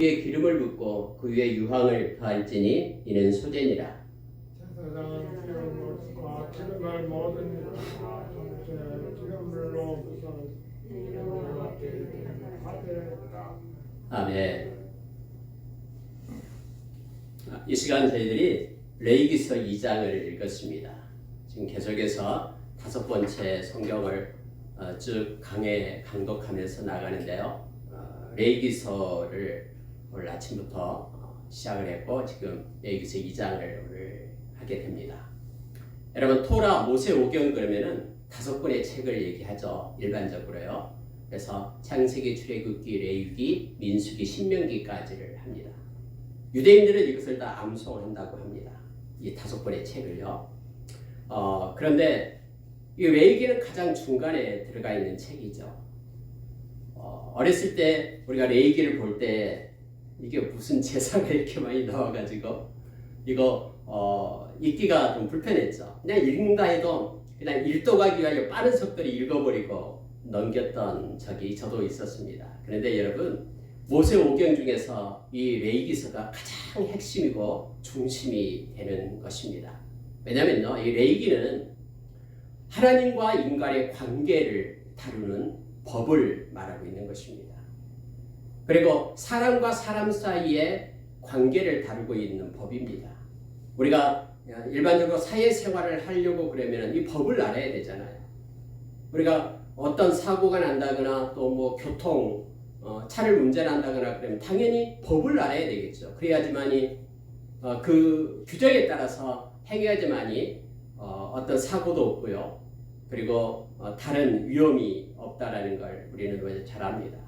위에 기름을 붓고 그 위에 유황을 더할지니 이는 소재니라. 제사장은 기름과 기름을 모든 전체 기름물로 아멘. 이 시간 저희들이 레위기서 2장을 읽었습니다. 지금 계속해서 5번째 성경을 쭉 강독하면서 나가는데요. 레위기서를 오늘 아침부터 시작을 했고 지금 레위기서 2장을 오늘 하게 됩니다. 여러분 토라, 모세, 오경 그러면은 5권의 책을 얘기하죠. 일반적으로요. 그래서 창세기, 출애굽기, 레위기, 민수기, 신명기까지를 합니다. 유대인들은 이것을 다 암송한다고 합니다. 이 5권의 책을요. 그런데 이 레위기는 가장 중간에 들어가 있는 책이죠. 어렸을 때 우리가 레위기를 볼 때 이게 무슨 제사가 이렇게 많이 나와가지고 이거 읽기가 좀 불편했죠. 그냥 읽는다 해도 그냥 일독하기 위하여 빠른 속도로 읽어버리고 넘겼던 적이 저도 있었습니다. 그런데 여러분 모세 오경 중에서 이 레위기서가 가장 핵심이고 중심이 되는 것입니다. 왜냐하면요, 이 레위기는 하나님과 인간의 관계를 다루는 법을 말하고 있는 것입니다. 그리고 사람과 사람 사이의 관계를 다루고 있는 법입니다. 우리가 일반적으로 사회생활을 하려고 그러면 이 법을 알아야 되잖아요. 우리가 어떤 사고가 난다거나 또 뭐 교통 차를 운전한다거나 그러면 당연히 법을 알아야 되겠죠. 그래야지만이 그 규정에 따라서 행해야지만이 어떤 사고도 없고요. 그리고 다른 위험이 없다라는 걸 우리는 잘 압니다.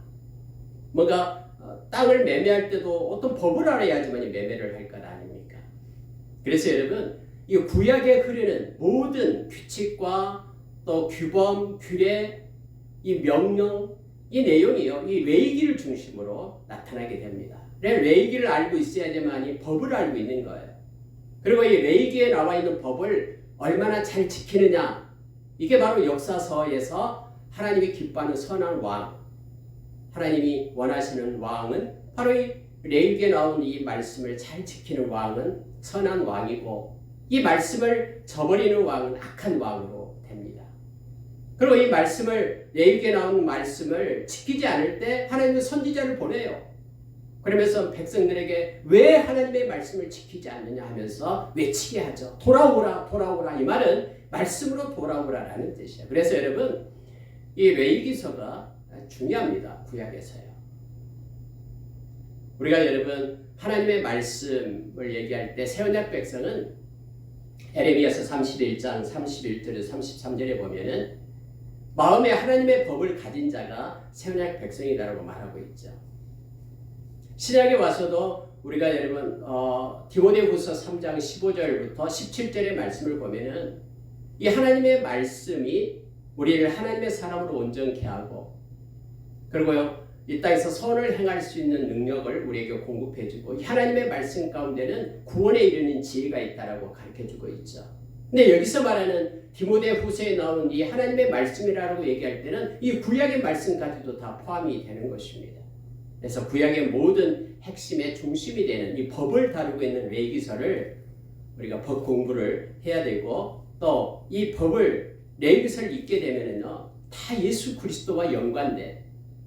뭔가 땅을 매매할 때도 어떤 법을 알아야지만이 매매를 할 것 아닙니까? 그래서 여러분 이 구약에 흐르는 모든 규칙과 또 규범, 규례, 이 명령, 이 내용이요, 이 레위기를 중심으로 나타나게 됩니다. 레위기를 알고 있어야지만이 법을 알고 있는 거예요. 그리고 이 레위기에 나와 있는 법을 얼마나 잘 지키느냐, 이게 바로 역사서에서 하나님이 기뻐하는 선한 왕, 하나님이 원하시는 왕은 바로 이 레위기에 나온 이 말씀을 잘 지키는 왕은 선한 왕이고, 이 말씀을 저버리는 왕은 악한 왕으로 됩니다. 그리고 이 말씀을, 레위기에 나온 말씀을 지키지 않을 때 하나님은 선지자를 보내요. 그러면서 백성들에게 왜 하나님의 말씀을 지키지 않느냐 하면서 외치게 하죠. 돌아오라, 돌아오라. 이 말은 말씀으로 돌아오라라는 뜻이에요. 그래서 여러분 이 레위기서가 중요합니다. 구약에서요. 우리가 여러분 하나님의 말씀을 얘기할 때 새언약 백성은 에레미야서 31장 31절에서 33절에 보면은 마음에 하나님의 법을 가진 자가 새언약 백성이다라고 말하고 있죠. 신약에 와서도 우리가 여러분 디모데후서 3장 15절부터 17절의 말씀을 보면은 이 하나님의 말씀이 우리를 하나님의 사람으로 온전케 하고, 그리고요 이 땅에서 선을 행할 수 있는 능력을 우리에게 공급해주고, 이 하나님의 말씀 가운데는 구원에 이르는 지혜가 있다라고 가르쳐주고 있죠. 근데 여기서 말하는 디모데후서에 나온 이 하나님의 말씀이라고 얘기할 때는 이 구약의 말씀까지도 다 포함이 되는 것입니다. 그래서 구약의 모든 핵심의 중심이 되는 이 법을 다루고 있는 레위기서를 우리가 법 공부를 해야 되고, 또 이 법을 레위기서를 읽게 되면은요 다 예수 그리스도와 연관된,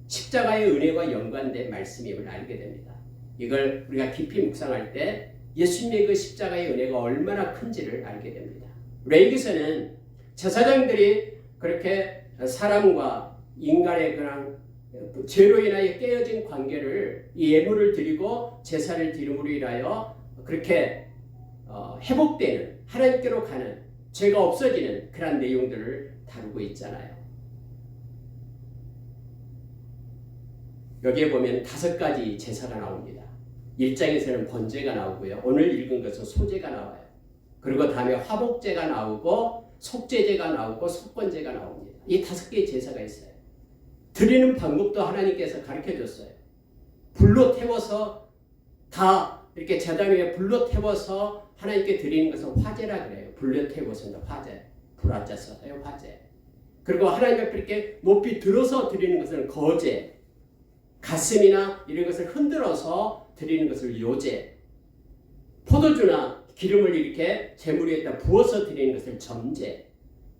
십자가의 은혜와 연관된 말씀임을 알게 됩니다. 이걸 우리가 깊이 묵상할 때 예수님의 그 십자가의 은혜가 얼마나 큰지를 알게 됩니다. 레위기서는 제사장들이 그렇게 사람과 인간의 그냥 죄로 인하여 깨어진 관계를, 이 예물을 드리고 제사를 드림으로 인하여 그렇게 회복되는, 하나님께로 가는, 죄가 없어지는 그런 내용들을 다루고 있잖아요. 여기에 보면 5가지 제사가 나옵니다. 1장에서는 번제가 나오고요. 오늘 읽은 것은 소제가 나와요. 그리고 다음에 화복제가 나오고 속죄제가 나오고 속건제가 나옵니다. 이 5개의 제사가 있어요. 드리는 방법도 하나님께서 가르쳐줬어요. 불로 태워서 다 이렇게 제단 위에 불로 태워서 하나님께 드리는 것은 화제라 그래요. 불로 태워서 화제, 불화자 써요 화제. 그리고 하나님 앞에 이렇게 높이 들어서 드리는 것은 거제, 가슴이나 이런 것을 흔들어서 드리는 것을 요제, 포도주나 기름을 이렇게 제물 위에다 부어서 드리는 것을 점제,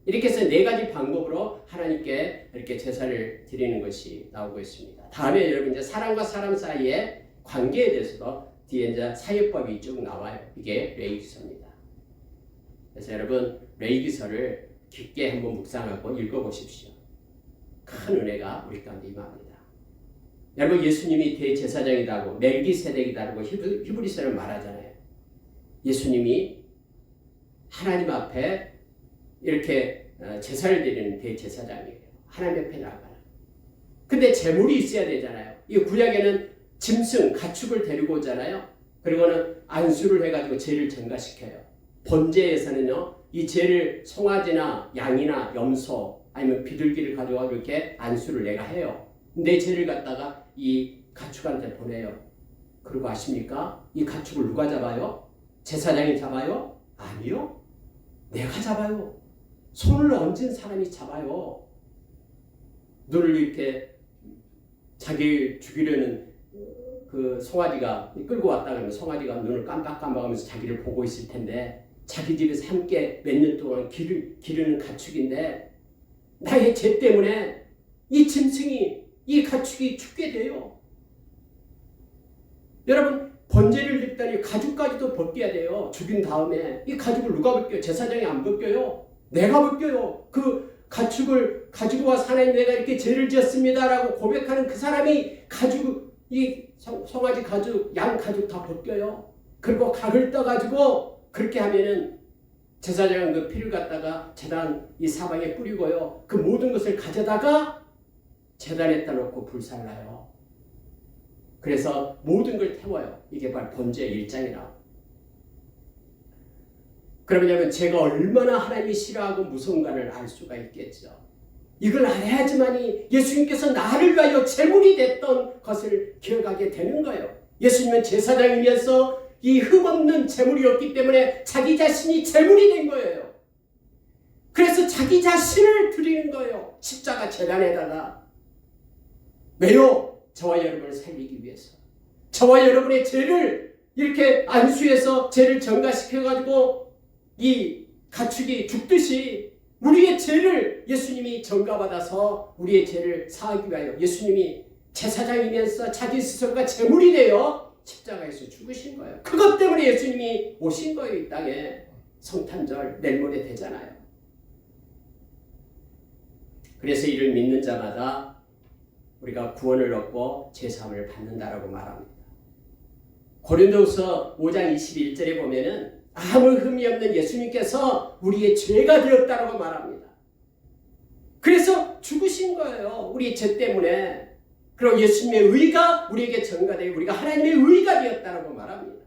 이렇게 해서 네 가지 방법으로 하나님께 이렇게 제사를 드리는 것이 나오고 있습니다. 다음에 여러분 이제 사람과 사람 사이의 관계에 대해서도 뒤에 이제 사회법이 쭉 나와요. 이게 레위기서입니다. 그래서 여러분 레위기서를 깊게 한번 묵상하고 읽어보십시오. 큰 은혜가 우리 가운데 임합니다. 여러분 예수님이 대제사장이다고 멜기세덱이다고 히브리서를 말하잖아요. 예수님이 하나님 앞에 이렇게 제사를 드리는 대제사장이에요. 하나님 앞에 나가요. 근데 제물이 있어야 되잖아요. 이 구약에는 짐승, 가축을 데리고 오잖아요. 그리고는 안수를 해가지고 죄를 전가시켜요. 번제에서는요, 이 죄를 송아지나 양이나 염소 아니면 비둘기를 가져와 이렇게 안수를 내가 해요. 내 죄를 갖다가 이 가축한테 보내요. 그리고 아십니까? 이 가축을 누가 잡아요? 제사장이 잡아요? 아니요. 내가 잡아요. 손을 얹은 사람이 잡아요. 눈을 이렇게 자기를 죽이려는 그 송아지가 끌고 왔다 그러면 송아지가 눈을 깜빡깜빡하면서 자기를 보고 있을 텐데 자기 집에서 함께 몇 년 동안 기르는 가축인데 나의 죄 때문에 이 짐승이 이 가축이 죽게 돼요. 여러분 번제를 드렸더니 가죽까지도 벗겨야 돼요. 죽인 다음에 이 가죽을 누가 벗겨요? 제사장이 안 벗겨요. 내가 벗겨요. 그 가축을 가지고 와서 하나님 내가 이렇게 죄를 지었습니다라고 고백하는 그 사람이 가죽 이 송아지 가죽 양 가죽 다 벗겨요. 그리고 각을 떠가지고 그렇게 하면은 제사장은 그 피를 갖다가 제단 이 사방에 뿌리고요. 그 모든 것을 가져다가 제단에다 놓고 불살라요. 그래서 모든 걸 태워요. 이게 바로 번제의 1장이라고. 그러면 제가 얼마나 하나님이 싫어하고 무서운가를 알 수가 있겠죠. 이걸 알아야지만이 예수님께서 나를 위하여 제물이 됐던 것을 기억하게 되는 거예요. 예수님은 제사장이면서 이 흠없는 제물이었기 때문에 자기 자신이 제물이 된 거예요. 그래서 자기 자신을 드리는 거예요. 십자가 제단에다가. 왜요? 저와 여러분을 살리기 위해서. 저와 여러분의 죄를 이렇게 안수해서 죄를 전가시켜가지고 이 가축이 죽듯이 우리의 죄를 예수님이 전가받아서 우리의 죄를 사하기 위하여 예수님이 제사장이면서 자기 스스로가 제물이 되어 십자가에서 죽으신 거예요. 그것 때문에 예수님이 오신 거예요. 이 땅에. 성탄절 내일 모레 되잖아요. 그래서 이를 믿는 자마다 우리가 구원을 얻고 제사함을 받는다라고 말합니다. 고린도후서 5장 21절에 보면은 아무 흠이 없는 예수님께서 우리의 죄가 되었다라고 말합니다. 그래서 죽으신 거예요. 우리 죄 때문에. 그리고 예수님의 의가 우리에게 전가되어 우리가 하나님의 의가 되었다라고 말합니다.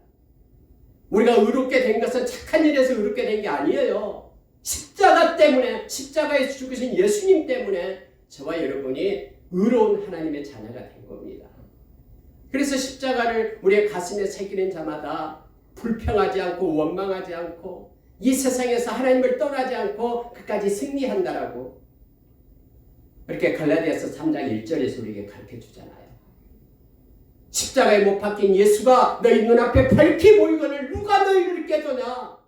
우리가 의롭게 된 것은 착한 일에서 의롭게 된 게 아니에요. 십자가 때문에, 십자가에서 죽으신 예수님 때문에 저와 여러분이 의로운 하나님의 자녀가 된 겁니다. 그래서 십자가를 우리의 가슴에 새기는 자마다 불평하지 않고 원망하지 않고 이 세상에서 하나님을 떠나지 않고 끝까지 승리한다라고 이렇게 갈라디아서 3장 1절에서 우리에게 가르쳐주잖아요. 십자가에 못 박힌 예수가 너희 눈앞에 밝히 보이거늘 누가 너희를 깨도냐?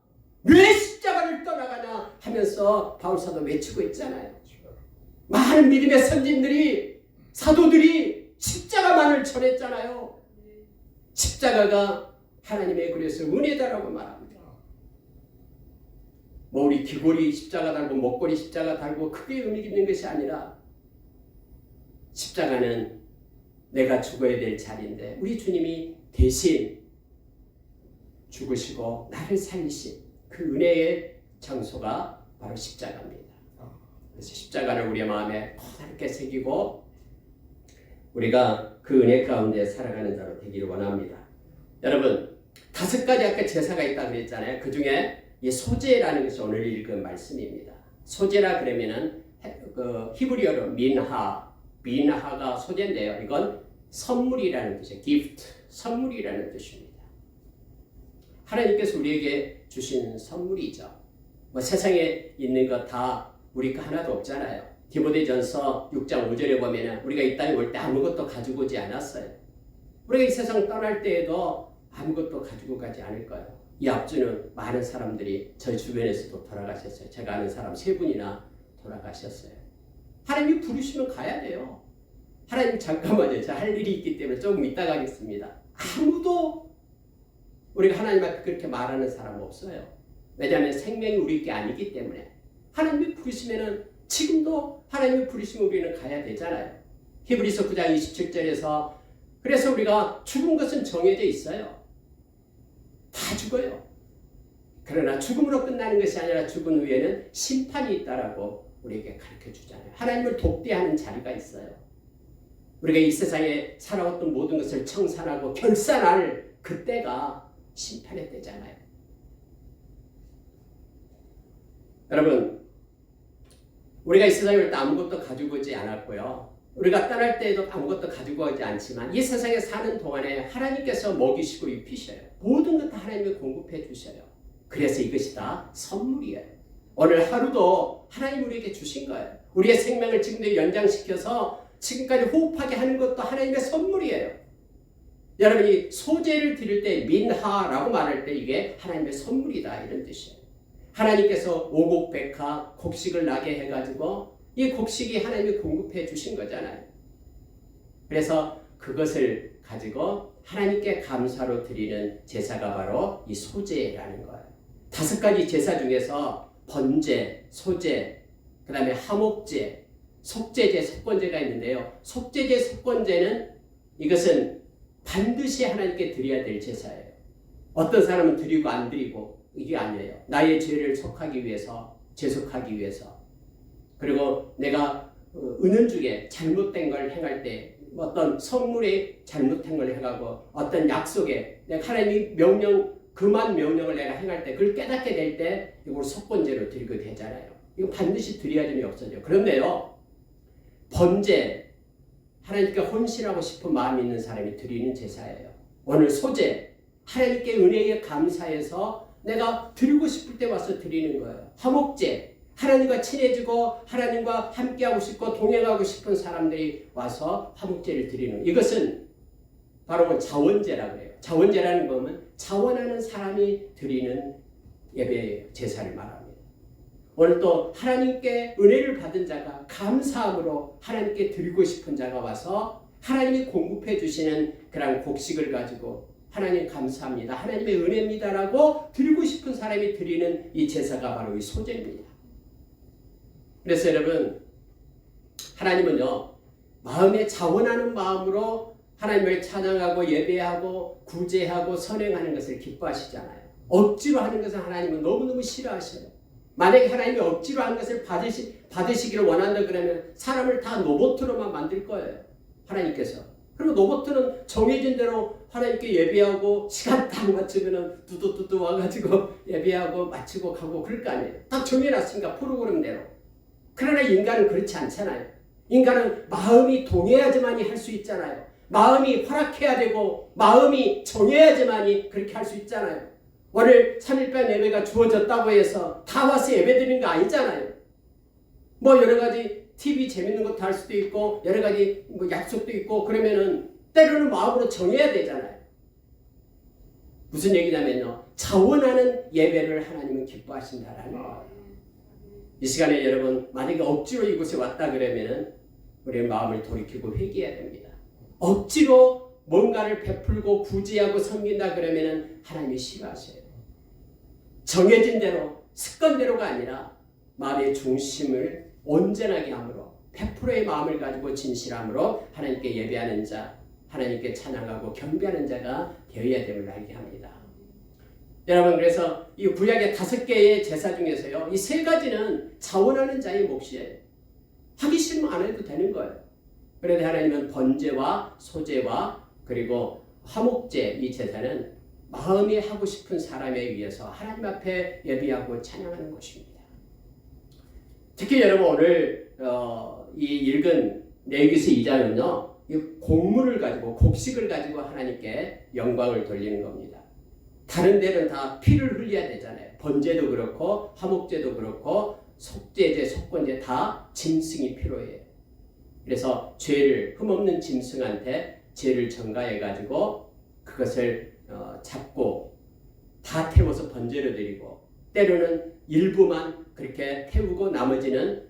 왜 십자가를 떠나가냐? 하면서 바울사도 외치고 있잖아요. 많은 믿음의 선진들이 사도들이 십자가만을 전했잖아요. 십자가가 하나님의 그래서 은혜다라고 말합니다. 뭐 우리 귀걸이 십자가 달고 목걸이 십자가 달고 크게 의미 있는 것이 아니라 십자가는 내가 죽어야 될 자리인데 우리 주님이 대신 죽으시고 나를 살리신 그 은혜의 장소가 바로 십자가입니다. 그래서 십자가를 우리의 마음에 커다랗게 새기고 우리가 그 은혜 가운데 살아가는 자로 되기를 원합니다. 여러분 5가지 아까 제사가 있다고 그랬잖아요. 그 중에 이 소제라는 것이 오늘 읽은 말씀입니다. 소제라 그러면은 그 히브리어로 민하가 소제인데요. 이건 선물이라는 뜻이에요. gift, 선물이라는 뜻입니다. 하나님께서 우리에게 주신 선물이죠. 뭐 세상에 있는 것 다 우리 거 하나도 없잖아요. 디모데전서 6장 5절에 보면은 우리가 이 땅에 올 때 아무것도 가지고 오지 않았어요. 우리가 이 세상 떠날 때에도 아무것도 가지고 가지 않을 거예요. 이 앞주는 많은 사람들이 저희 주변에서도 돌아가셨어요. 제가 아는 사람 3분이나 돌아가셨어요. 하나님이 부르시면 가야 돼요. 하나님 잠깐만요. 저 할 일이 있기 때문에 조금 이따 가겠습니다. 아무도 우리가 하나님 앞에 그렇게 말하는 사람 없어요. 왜냐하면 생명이 우리 게 아니기 때문에. 하나님이 부르시면은 지금도 하나님이 부르시면 우리는 가야 되잖아요. 히브리서 9장 27절에서 그래서 우리가 죽은 것은 정해져 있어요. 다 죽어요. 그러나 죽음으로 끝나는 것이 아니라 죽은 후에는 심판이 있다라고 우리에게 가르쳐 주잖아요. 하나님을 독대하는 자리가 있어요. 우리가 이 세상에 살아왔던 모든 것을 청산하고 결산할 그때가 심판의 때잖아요. 여러분, 우리가 이 세상에 올 때 아무것도 가지고 오지 않았고요. 우리가 떠날 때에도 아무것도 가지고 오지 않지만 이 세상에 사는 동안에 하나님께서 먹이시고 입히셔요. 모든 것 다 하나님이 공급해 주셔요. 그래서 이것이 다 선물이에요. 오늘 하루도 하나님 우리에게 주신 거예요. 우리의 생명을 지금도 연장시켜서 지금까지 호흡하게 하는 것도 하나님의 선물이에요. 여러분이 소재를 드릴 때 민하라고 말할 때 이게 하나님의 선물이다 이런 뜻이에요. 하나님께서 오곡백화 곡식을 나게 해가지고 이 곡식이 하나님이 공급해 주신 거잖아요. 그래서 그것을 가지고 하나님께 감사로 드리는 제사가 바로 이 소제라는 거예요. 5가지 제사 중에서 번제, 소제, 그 다음에 하목제, 속제제, 속건제가 있는데요. 속제제, 속건제는 이것은 반드시 하나님께 드려야 될 제사예요. 어떤 사람은 드리고 안 드리고 이게 아니에요. 나의 죄를 속하기 위해서, 죄속하기 위해서. 그리고 내가 은연중에 잘못된 걸 행할 때 어떤 선물에 잘못된 걸 행하고 어떤 약속에 내가 하나님이 그만 명령을 내가 행할 때 그걸 깨닫게 될 때 이걸 속건제로 드리게 되잖아요. 이거 반드시 드려야 점이 없어져요. 그런데요. 번제, 하나님께 헌신하고 싶은 마음이 있는 사람이 드리는 제사예요. 오늘 소제, 하나님께 은혜에 감사해서 내가 드리고 싶을 때 와서 드리는 거예요. 화목제, 하나님과 친해지고 하나님과 함께하고 싶고 동행하고 싶은 사람들이 와서 화목제를 드리는 이것은 바로 자원제라고 해요. 자원제라는 것은 자원하는 사람이 드리는 예배 제사를 말합니다. 오늘 또 하나님께 은혜를 받은 자가 감사함으로 하나님께 드리고 싶은 자가 와서 하나님이 공급해 주시는 그런 곡식을 가지고 하나님 감사합니다. 하나님의 은혜입니다라고 드리고 싶은 사람이 드리는 이 제사가 바로 이 소제입니다. 그래서 여러분, 하나님은요, 마음에 자원하는 마음으로 하나님을 찬양하고 예배하고 구제하고 선행하는 것을 기뻐하시잖아요. 억지로 하는 것을 하나님은 너무너무 싫어하셔요. 만약에 하나님이 억지로 한 것을 받으시기를 원한다 그러면 사람을 다 로봇으로만 만들 거예요. 하나님께서. 그리고 로봇은 정해진 대로 하나님께 예배하고 시간 딱 맞추면은 두두두두 와가지고 예배하고 마치고 가고 그럴 거 아니에요. 딱 정해놨으니까 프로그램대로. 그러나 인간은 그렇지 않잖아요. 인간은 마음이 동해야지만이 할 수 있잖아요. 마음이 허락해야 되고 마음이 정해야지만이 그렇게 할 수 있잖아요. 오늘 3일반 예배가 주어졌다고 해서 다 와서 예배 드리는 거 아니잖아요. 뭐 여러 가지 TV 재밌는 것도 할 수도 있고 여러 가지 뭐 약속도 있고 그러면은 때로는 마음으로 정해야 되잖아요. 무슨 얘기냐면요. 자원하는 예배를 하나님은 기뻐하신다라는 거예요. 이 시간에 여러분 만약에 억지로 이곳에 왔다 그러면은 우리의 마음을 돌이키고 회개해야 됩니다. 억지로 뭔가를 베풀고 구제하고 섬긴다 그러면은 하나님이 싫어하셔요. 정해진 대로 습관대로가 아니라 마음의 중심을 온전하게 함으로 100%의 마음을 가지고 진실함으로 하나님께 예배하는 자, 하나님께 찬양하고 경배하는 자가 되어야 됨을 알게 합니다. 여러분 그래서 이 구약의 5개의 제사 중에서요. 이 3가지는 자원하는 자의 몫이에요. 하기 싫으면 안 해도 되는 거예요. 그런데 하나님은 번제와 소제와 그리고 화목제 이 제사는 마음이 하고 싶은 사람에 의해서 하나님 앞에 예비하고 찬양하는 것입니다. 특히 여러분 오늘 이 읽은 레위기서 2장은요. 이 곡물을 가지고 곡식을 가지고 하나님께 영광을 돌리는 겁니다. 다른 데는 다 피를 흘려야 되잖아요. 번제도 그렇고 화목제도 그렇고 속죄제, 속건제 다 짐승이 필요해요. 그래서 죄를 흠없는 짐승한테 죄를 전가해 가지고 그것을 잡고 다 태워서 번제로 드리고 때로는 일부만 그렇게 태우고 나머지는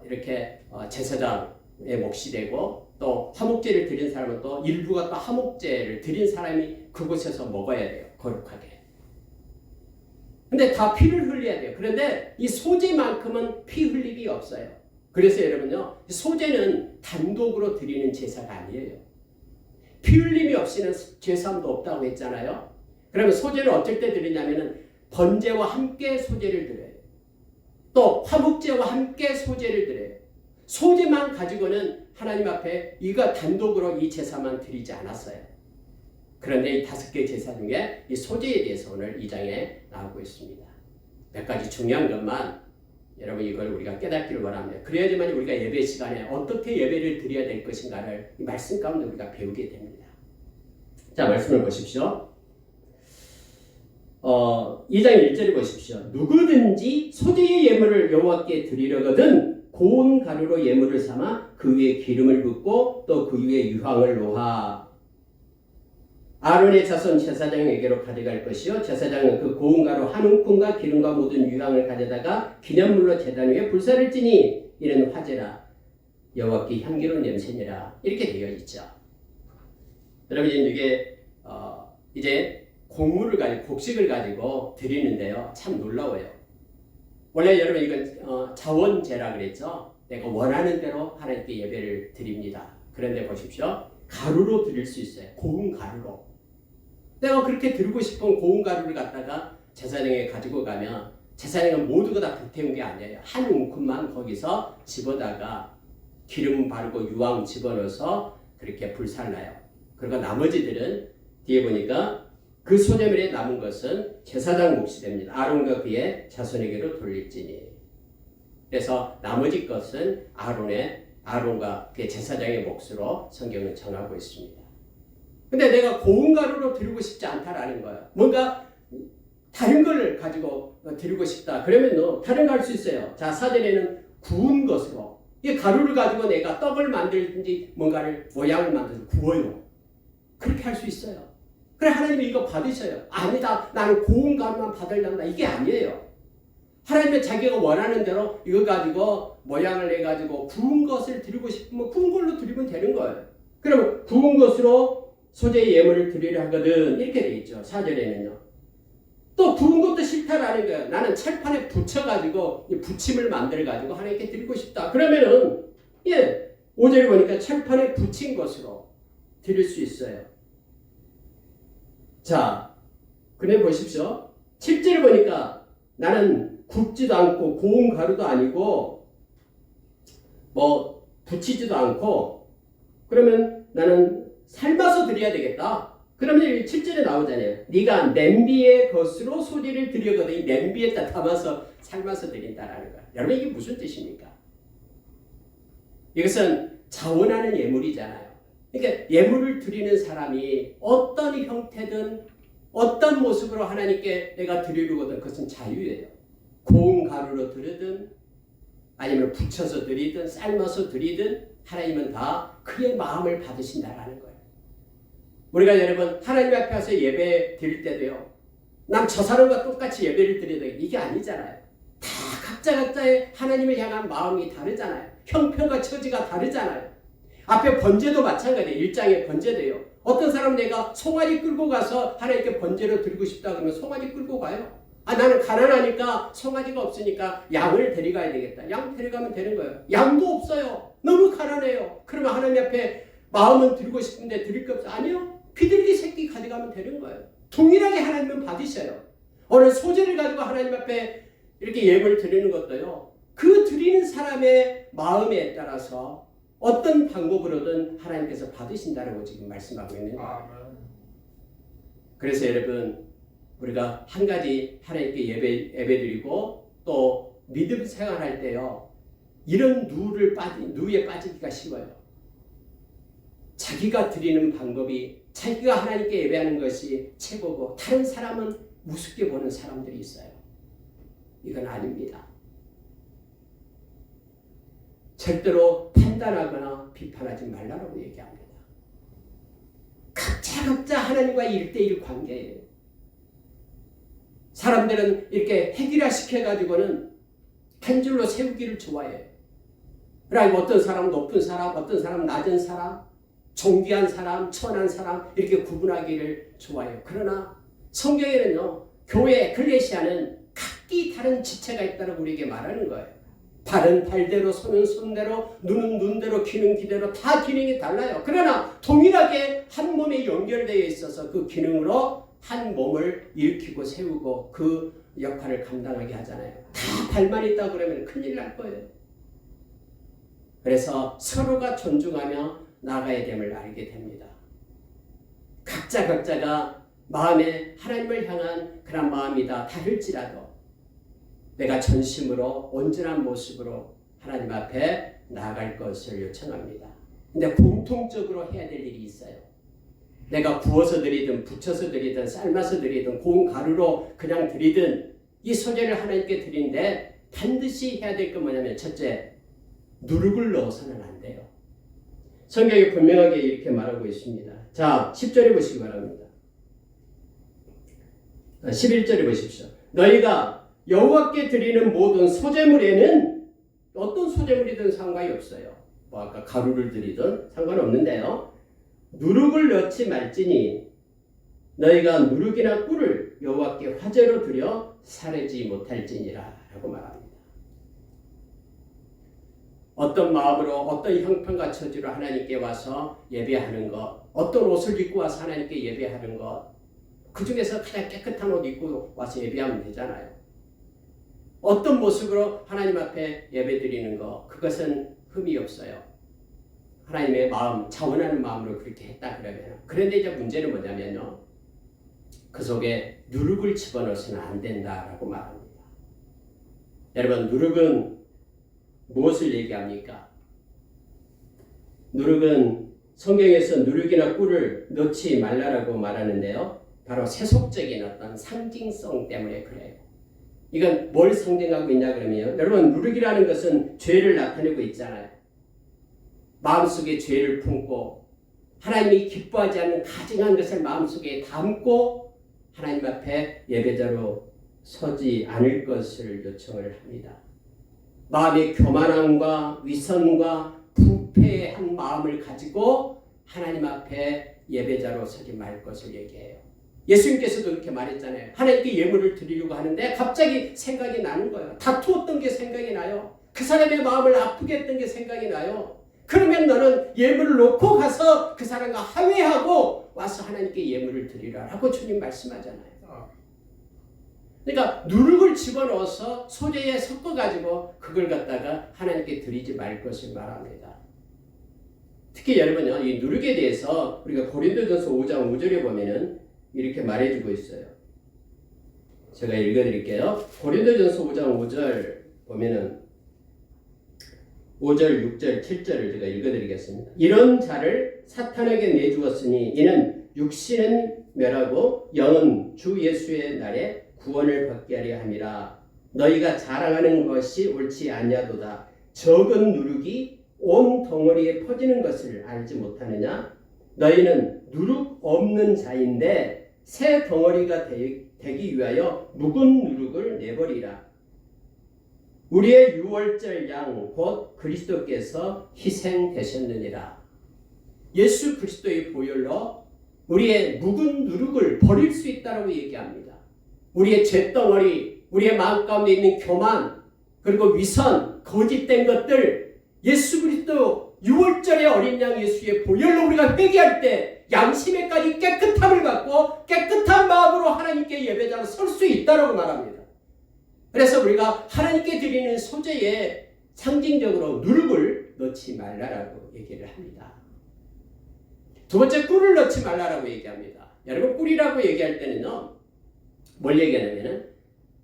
이렇게 제사장의 몫이 되고 또 화목제를 드린 사람은 또 일부가 또 화목제를 드린 사람이 그곳에서 먹어야 돼요. 거룩하게. 근데 다 피를 흘려야 돼요. 그런데 이 소제만큼은 피 흘림이 없어요. 그래서 여러분요, 소제는 단독으로 드리는 제사가 아니에요. 피 흘림이 없이는 죄사함도 없다고 했잖아요. 그러면 소제를 어쩔 때 드리냐면은 번제와 함께 소제를 드려요. 또 화목제와 함께 소제를 드려요. 소제만 가지고는 하나님 앞에 이거 단독으로 이 제사만 드리지 않았어요. 그런데 이 5개 제사 중에 이 소제에 대해서 오늘 2장에 나오고 있습니다. 몇 가지 중요한 것만 여러분 이걸 우리가 깨닫기를 원합니다. 그래야지만 우리가 예배 시간에 어떻게 예배를 드려야 될 것인가를 이 말씀 가운데 우리가 배우게 됩니다. 자, 말씀을 보십시오. 2장 1절을 보십시오. 누구든지 소제의 예물을 여호와께 드리려거든 고운 가루로 예물을 삼아 그 위에 기름을 붓고 또 그 위에 유황을 놓아 아론의 자손 제사장에게로 가져갈 것이요 제사장은 그 고운 가루 한 움큼과 기름과 묻은 유황을 가져다가 기념물로 제단 위에 불사를 지니 이는 화제라 여호와께 향기로운 냄새니라 이렇게 되어 있죠. 여러분 이게 이제 곡물을 가지고 곡식을 가지고 드리는데요 참 놀라워요. 원래 여러분 이건 자원제라 그랬죠. 내가 원하는 대로 하나님께 예배를 드립니다. 그런데 보십시오. 가루로 드릴 수 있어요. 고운 가루로. 내가 그렇게 드리고 싶은 고운 가루를 갖다가 제사장에 가지고 가면 제사장은 모두가 다 불태운 게 아니에요. 한 움큼만 거기서 집어다가 기름 바르고 유황 집어넣어서 그렇게 불살라요. 그리고 나머지들은 뒤에 보니까 그 소제물에 남은 것은 제사장 몫이 됩니다. 아론과 그의 자손에게로 돌릴지니. 그래서 나머지 것은 아론과 그의 제사장의 몫으로 성경은 정하고 있습니다. 근데 내가 고운 가루로 드리고 싶지 않다라는 거야. 뭔가 다른 걸 가지고 드리고 싶다. 그러면 다른 거 할 수 있어요. 자, 4절에는 구운 것으로. 이 가루를 가지고 내가 떡을 만들든지 뭔가를 모양을 만들어서 구워요. 그렇게 할 수 있어요. 그래 하나님이 이거 받으셔요. 아니다. 나는 고운 가루만 받으려다. 이게 아니에요. 하나님은 자기가 원하는 대로 이거 가지고 모양을 내가지고 구운 것을 드리고 싶으면 구운 걸로 드리면 되는 거예요. 그러면 구운 것으로 소제의 예물을 드리려 하거든 이렇게 되어 있죠. 4절에는요. 또 구운 것도 싫다라는 거예요. 나는 철판에 붙여가지고 부침을 만들어가지고 하나님께 드리고 싶다. 그러면은 5절에 보니까 철판에 붙인 것으로 드릴 수 있어요. 자, 그래 보십시오. 7절을 보니까 나는 굽지도 않고 고운 가루도 아니고 뭐 붙이지도 않고 그러면 나는 삶아서 드려야 되겠다. 그러면 7절에 나오잖아요. 네가 냄비의 것으로 소제를 드리거든 이 냄비에다 담아서 삶아서 드린다라는 거야. 여러분 이게 무슨 뜻입니까? 이것은 자원하는 예물이잖아요. 그러니까 예물을 드리는 사람이 어떤 형태든 어떤 모습으로 하나님께 내가 드리려거든 그것은 자유예요. 고운 가루로 드리든 아니면 붙여서 드리든 삶아서 드리든 하나님은 다 그의 마음을 받으신다라는 거예요. 우리가 여러분 하나님 앞에 와서 예배 드릴 때도요. 난 저 사람과 똑같이 예배를 드려야 돼. 이게 아니잖아요. 다 각자의 하나님을 향한 마음이 다르잖아요. 형편과 처지가 다르잖아요. 앞에 번제도 마찬가지예요. 1장의 번제도요. 어떤 사람은 내가 송아지 끌고 가서 하나님께 번제로 드리고 싶다 그러면 송아지 끌고 가요. 나는 가난하니까 송아지가 없으니까 양을 데려가야 되겠다. 양 데려가면 되는 거예요. 양도 없어요. 너무 가난해요. 그러면 하나님 앞에 마음은 드리고 싶은데 드릴 게 없어. 아니요. 비둘기 새끼 가져가면 되는 거예요. 동일하게 하나님은 받으셔요. 오늘 소제를 가지고 하나님 앞에 이렇게 예물을 드리는 것도요. 그 드리는 사람의 마음에 따라서 어떤 방법으로든 하나님께서 받으신다라고 지금 말씀하고 있는 거예요. 그래서 여러분 우리가 한 가지 하나님께 예배드리고 또 믿음 생활할 때요. 이런 누에 빠지기가 쉬워요. 자기가 드리는 방법이 자기가 하나님께 예배하는 것이 최고고 다른 사람은 우습게 보는 사람들이 있어요. 이건 아닙니다. 절대로 판단하거나 비판하지 말라고 얘기합니다. 각자 하나님과 1대1 관계예요. 사람들은 이렇게 해결화시켜가지고는 한 줄로 세우기를 좋아해요. 그러니까 어떤 사람 높은 사람, 어떤 사람 낮은 사람, 존귀한 사람, 천한 사람 이렇게 구분하기를 좋아해요. 그러나 성경에는요, 교회 에클레시아는 각기 다른 지체가 있다고 우리에게 말하는 거예요. 발은 발대로, 손은 손대로, 눈은 눈대로, 귀는 귀대로 다 기능이 달라요. 그러나 동일하게 한 몸에 연결되어 있어서 그 기능으로 한 몸을 일으키고 세우고 그 역할을 감당하게 하잖아요. 다 발만 있다고 그러면 큰일 날 거예요. 그래서 서로가 존중하며 나아가야 됨을 알게 됩니다. 각자가 마음에 하나님을 향한 그런 마음이다 다를지라도 내가 전심으로 온전한 모습으로 하나님 앞에 나아갈 것을 요청합니다. 근데 공통적으로 해야 될 일이 있어요. 내가 구워서 드리든 부쳐서 드리든 삶아서 드리든 고운 가루로 그냥 드리든 이 소재를 하나님께 드리는데 반드시 해야 될 건 뭐냐면 첫째, 누룩을 넣어서는 안 돼요. 성경이 분명하게 이렇게 말하고 있습니다. 자, 10절에 보시기 바랍니다. 11절에 보십시오. 너희가 여호와께 드리는 모든 소재물에는 어떤 소재물이든 상관이 없어요. 뭐 아까 가루를 드리든 상관없는데요. 누룩을 넣지 말지니 너희가 누룩이나 꿀을 여호와께 화제로 드려 사르지 못할지니라 라고 말합니다. 어떤 마음으로 어떤 형편과 처지로 하나님께 와서 예배하는 것, 어떤 옷을 입고 와서 하나님께 예배하는 것, 그 중에서 가장 깨끗한 옷 입고 와서 예배하면 되잖아요. 어떤 모습으로 하나님 앞에 예배드리는 것, 그것은 흠이 없어요. 하나님의 마음, 자원하는 마음으로 그렇게 했다 그러면. 그런데 이제 문제는 뭐냐면요, 그 속에 누룩을 집어넣어서는 안 된다라고 말합니다. 여러분, 누룩은 무엇을 얘기합니까? 누룩은 성경에서 누룩이나 꿀을 넣지 말라라고 말하는데요, 바로 세속적인 어떤 상징성 때문에 그래요. 이건 뭘 상징하고 있냐 그러면, 여러분, 누룩이라는 것은 죄를 나타내고 있잖아요. 마음속에 죄를 품고 하나님이 기뻐하지 않는 가증한 것을 마음속에 담고 하나님 앞에 예배자로 서지 않을 것을 요청을 합니다. 마음의 교만함과 위선과 부패한 마음을 가지고 하나님 앞에 예배자로 서지 말 것을 얘기해요. 예수님께서도 그렇게 말했잖아요. 하나님께 예물을 드리려고 하는데 갑자기 생각이 나는 거예요. 다투었던 게 생각이 나요. 그 사람의 마음을 아프게 했던 게 생각이 나요. 그러면 너는 예물을 놓고 가서 그 사람과 화해하고 와서 하나님께 예물을 드리라라고 주님 말씀하잖아요. 그러니까 누룩을 집어넣어서 소재에 섞어가지고 그걸 갖다가 하나님께 드리지 말 것을 말합니다. 특히 여러분요, 이 누룩에 대해서 우리가 고린도전서 5장 5절에 보면은 이렇게 말해주고 있어요. 제가 읽어드릴게요. 고린도전서 5장 5절 보면은 5절, 6절, 7절을 제가 읽어드리겠습니다. 이런 자를 사탄에게 내주었으니 이는 육신은 멸하고 영은 주 예수의 날에 구원을 받게 하려 함이라. 너희가 자랑하는 것이 옳지 아니하도다. 적은 누룩이 온 덩어리에 퍼지는 것을 알지 못하느냐? 너희는 누룩 없는 자인데 새 덩어리가 되기 위하여 묵은 누룩을 내버리라. 우리의 유월절 양 곧 그리스도께서 희생되셨느니라. 예수 그리스도의 보혈로 우리의 묵은 누룩을 버릴 수 있다고 얘기합니다. 우리의 죄덩어리, 우리의 마음 가운데 있는 교만, 그리고 위선, 거짓된 것들, 예수 그리스도 유월절의 어린 양 예수의 보혈로 우리가 회개할 때 양심에까지 깨끗함을 갖고 깨끗한 마음으로 하나님께 예배자로 설 수 있다고 말합니다. 그래서 우리가 하나님께 드리는 소재에 상징적으로 누룩을 넣지 말라라고 얘기를 합니다. 두 번째, 꿀을 넣지 말라라고 얘기합니다. 여러분, 꿀이라고 얘기할 때는요, 뭘 얘기하냐면은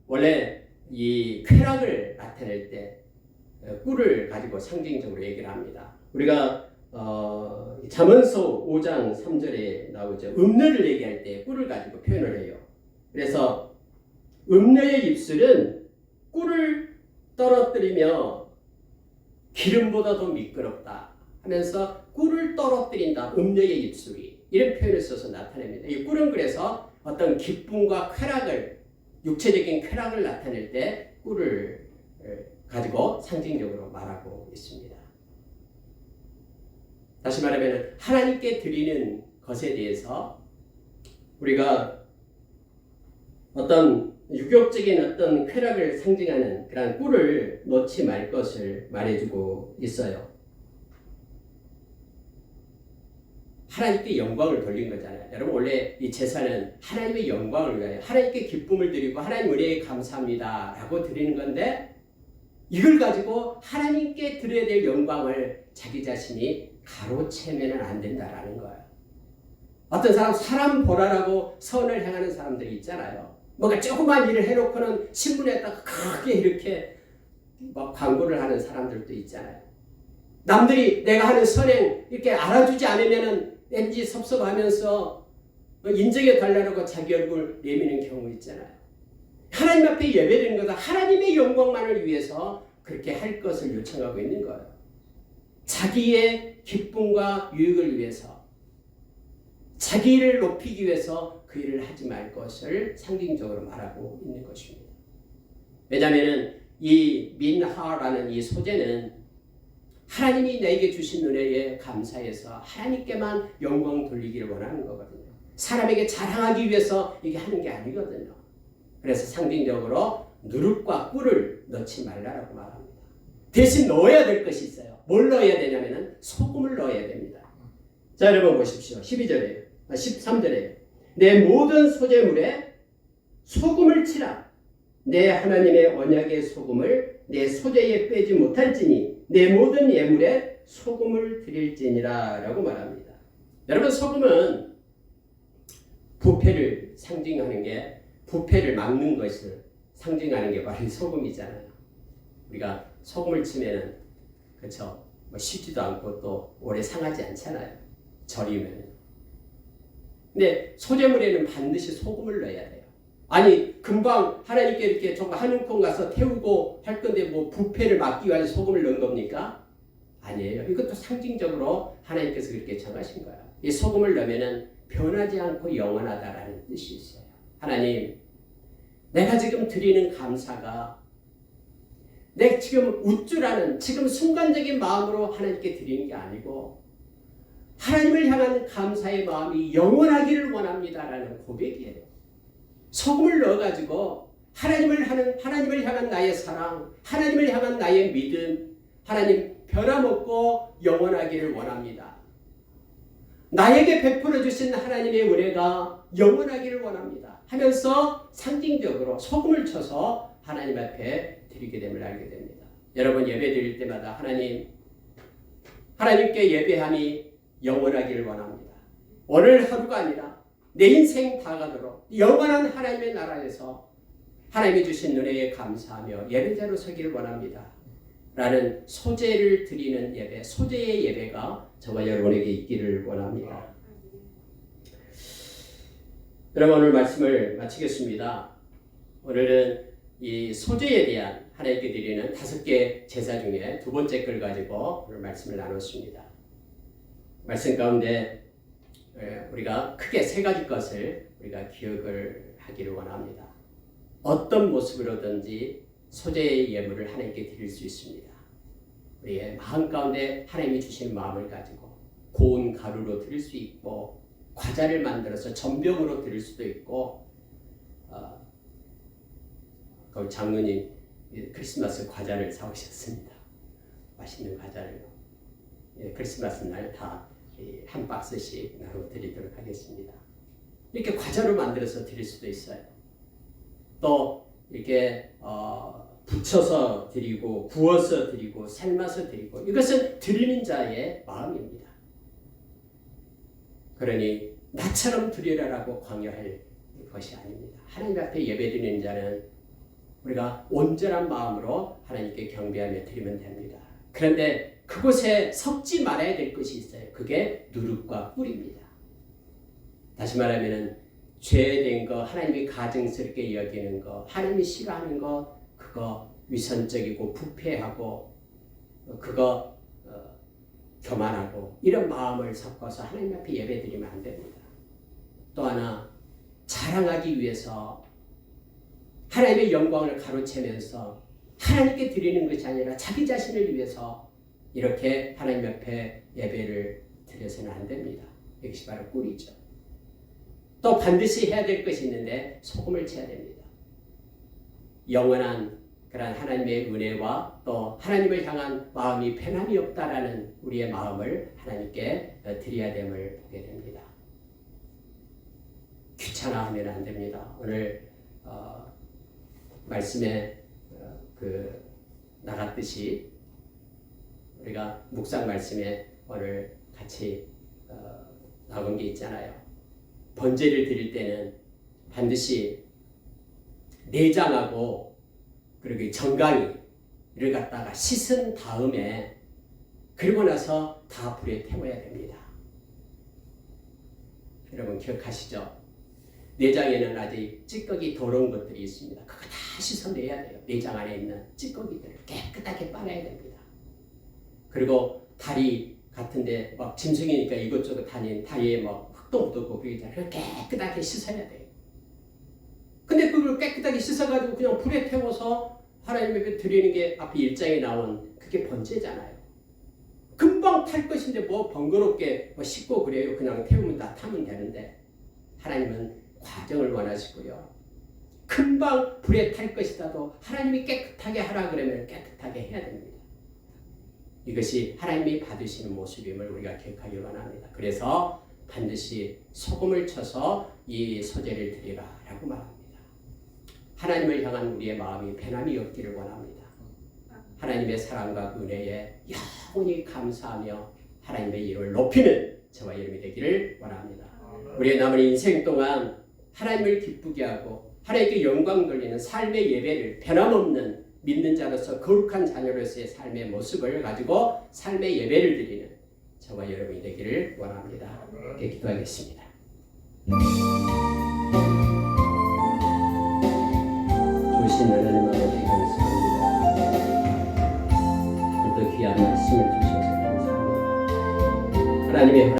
원래 이 쾌락을 나타낼 때 꿀을 가지고 상징적으로 얘기를 합니다. 우리가 잠언서 5장 3절에 나오죠. 음녀를 얘기할 때 꿀을 가지고 표현을 해요. 그래서 음녀의 입술은 꿀을 떨어뜨리며 기름보다 더 미끄럽다 하면서 꿀을 떨어뜨린다. 음녀의 입술이. 이런 표현을 써서 나타냅니다. 이 꿀은 그래서 어떤 기쁨과 쾌락을, 육체적인 쾌락을 나타낼 때 꿀을 가지고 상징적으로 말하고 있습니다. 다시 말하면 하나님께 드리는 것에 대해서 우리가 어떤 유격적인 어떤 쾌락을 상징하는 그런 꿀을 넣지 말 것을 말해주고 있어요. 하나님께 영광을 돌린 거잖아요. 여러분 원래 이 제사는 하나님의 영광을 위하여 하나님께 기쁨을 드리고 하나님 은혜에 감사합니다 라고 드리는 건데 이걸 가지고 하나님께 드려야 될 영광을 자기 자신이 가로채면 안 된다라는 거예요. 어떤 사람 보라라고 선을 행하는 사람들이 있잖아요. 뭔가 조그만 일을 해놓고는 신문에다가 크게 이렇게 막 광고를 하는 사람들도 있잖아요. 남들이 내가 하는 선행 이렇게 알아주지 않으면은 왠지 섭섭하면서 인정해 달라고 자기 얼굴 내미는 경우 있잖아요. 하나님 앞에 예배드리는 것은 하나님의 영광만을 위해서 그렇게 할 것을 요청하고 있는 거예요. 자기의 기쁨과 유익을 위해서, 자기 일을 높이기 위해서 그 일을 하지 말 것을 상징적으로 말하고 있는 것입니다. 왜냐하면 이 민하라는 이 소재는 하나님이 내게 주신 은혜에 감사해서 하나님께만 영광 돌리기를 원하는 거거든요. 사람에게 자랑하기 위해서 이게 하는 게 아니거든요. 그래서 상징적으로 누룩과 꿀을 넣지 말라라고 말합니다. 대신 넣어야 될 것이 있어요. 뭘 넣어야 되냐면 소금을 넣어야 됩니다. 자, 여러분 보십시오. 12절에요. 13절에요. 내 모든 소재물에 소금을 치라. 내 하나님의 언약의 소금을 내 소재에 빼지 못할지니 내 모든 예물에 소금을 드릴지니라 라고 말합니다. 여러분 소금은 부패를 상징하는 게 부패를 막는 것을 상징하는 게 바로 소금이잖아요. 우리가 소금을 치면은 그렇죠. 뭐 쉽지도 않고 또 오래 상하지 않잖아요. 절이면. 근데 소재물에는 반드시 소금을 넣어야 돼요. 아니 금방 하나님께 이렇게 정말 한 움큼 가서 태우고 할 건데 뭐 부패를 막기 위해서 소금을 넣은 겁니까? 아니에요. 이것도 상징적으로 하나님께서 그렇게 정하신 거예요. 이 소금을 넣으면은 변하지 않고 영원하다라는 뜻이 있어요. 하나님, 내가 지금 드리는 감사가 내 지금 우쭐하는 지금 순간적인 마음으로 하나님께 드리는 게 아니고 하나님을 향한 감사의 마음이 영원하기를 원합니다라는 고백이에요. 소금을 넣어가지고 하나님을 향한 나의 사랑, 하나님을 향한 나의 믿음, 하나님 변함없고 영원하기를 원합니다. 나에게 베풀어 주신 하나님의 은혜가 영원하기를 원합니다. 하면서 상징적으로 소금을 쳐서 하나님 앞에 드리게 됨을 알게 됩니다. 여러분 예배 드릴 때마다 하나님께 예배함이 영원하기를 원합니다. 오늘 하루가 아니라 내 인생 다 가도록 영원한 하나님의 나라에서 하나님이 주신 은혜에 감사하며 예배자로 서기를 원합니다. 라는 소재를 드리는 예배, 소재의 예배가 저와 여러분에게 있기를 원합니다. 여러분 오늘 말씀을 마치겠습니다. 오늘은 이 소재에 대한 하나님께 드리는 5개 제사 중에 두 번째 걸 가지고 오늘 말씀을 나눴습니다. 말씀 가운데 우리가 크게 3가지 것을 우리가 기억을 하기를 원합니다. 어떤 모습으로든지 소재의 예물을 하나님께 드릴 수 있습니다. 우리의 마음 가운데 하나님이 주신 마음을 가지고 고운 가루로 드릴 수 있고 과자를 만들어서 전병으로 드릴 수도 있고 그 장로님 크리스마스 과자를 사오셨습니다. 맛있는 과자를 크리스마스 날 다 한 박스씩 나눠 드리도록 하겠습니다. 이렇게 과자로 만들어서 드릴 수도 있어요. 또 이렇게 부쳐서 드리고 구워서 드리고 삶아서 드리고 이것은 드리는 자의 마음입니다. 그러니 나처럼 드리라라고 강요할 것이 아닙니다. 하나님 앞에 예배드리는 자는 우리가 온전한 마음으로 하나님께 경배하며 드리면 됩니다. 그런데 그곳에 섞지 말아야 될 것이 있어요. 그게 누룩과 꿀입니다. 다시 말하면 죄된 거, 하나님이 가증스럽게 여기는 거, 하나님이 싫어하는 거, 그거 위선적이고 부패하고 그거 교만하고 이런 마음을 섞어서 하나님 앞에 예배드리면 안 됩니다. 또 하나 자랑하기 위해서 하나님의 영광을 가로채면서 하나님께 드리는 것이 아니라 자기 자신을 위해서 이렇게 하나님 앞에 예배를 드려서는 안 됩니다. 이것이 바로 꿀이죠. 또 반드시 해야 될 것이 있는데 소금을 쳐야 됩니다. 영원한 그런 하나님의 은혜와 또 하나님을 향한 마음이 변함이 없다라는 우리의 마음을 하나님께 드려야 됨을 보게 됩니다. 귀찮아하면 안 됩니다. 오늘 말씀에 나갔듯이 우리가 묵상 말씀에 오늘 같이 나온 게 있잖아요. 번제를 드릴 때는 반드시 내장하고 그리고 정강이를 갖다가 씻은 다음에 그리고 나서 다 불에 태워야 됩니다. 여러분 기억하시죠? 내장에는 아직 찌꺼기 더러운 것들이 있습니다. 그거 다 씻어내야 돼요. 내장 안에 있는 찌꺼기들을 깨끗하게 빨아야 됩니다. 그리고 다리 같은데 막 짐승이니까 이것저것 다닌 다리에 막 흙도 묻었고 그러잖아요. 깨끗하게 씻어야 돼요. 근데 그걸 깨끗하게 씻어가지고 그냥 불에 태워서 하나님에게 드리는 게 앞에 1장에 나온 그게 번제잖아요. 금방 탈 것인데 뭐 번거롭게 뭐 씻고 그래요. 그냥 태우면 다 타면 되는데 하나님은 과정을 원하시고요. 금방 불에 탈 것이라도 하나님이 깨끗하게 하라 그러면 깨끗하게 해야 됩니다. 이것이 하나님이 받으시는 모습임을 우리가 기억하기 원합니다. 그래서 반드시 소금을 쳐서 이 소제를 드리라라고 말합니다. 하나님을 향한 우리의 마음이 변함이 없기를 원합니다. 하나님의 사랑과 은혜에 영원히 감사하며 하나님의 이름을 높이는 저와 여러분이 되기를 원합니다. 우리의 남은 인생 동안 하나님을 기쁘게 하고 하나님께 영광 돌리는 삶의 예배를 변함없는 믿는 자로서 거룩한 자녀로서의 삶의 모습을 가지고 삶의 예배를 드리는 저와 여러분이 되기를 원합니다. 이렇게 기도하겠습니다. 주신 하나님